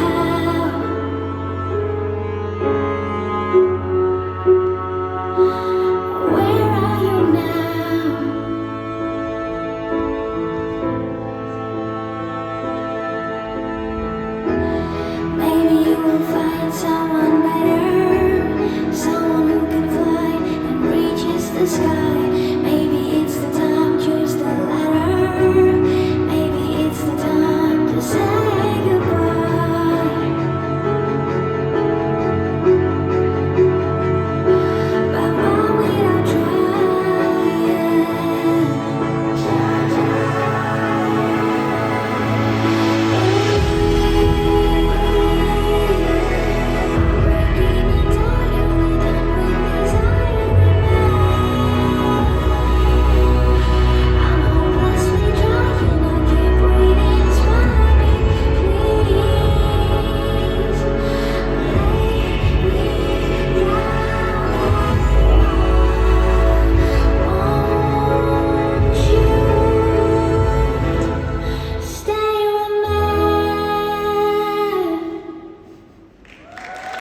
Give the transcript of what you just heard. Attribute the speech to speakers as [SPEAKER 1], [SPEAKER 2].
[SPEAKER 1] how. Where are you now? Maybe you will find someone better, someone who can fly and reaches the sky.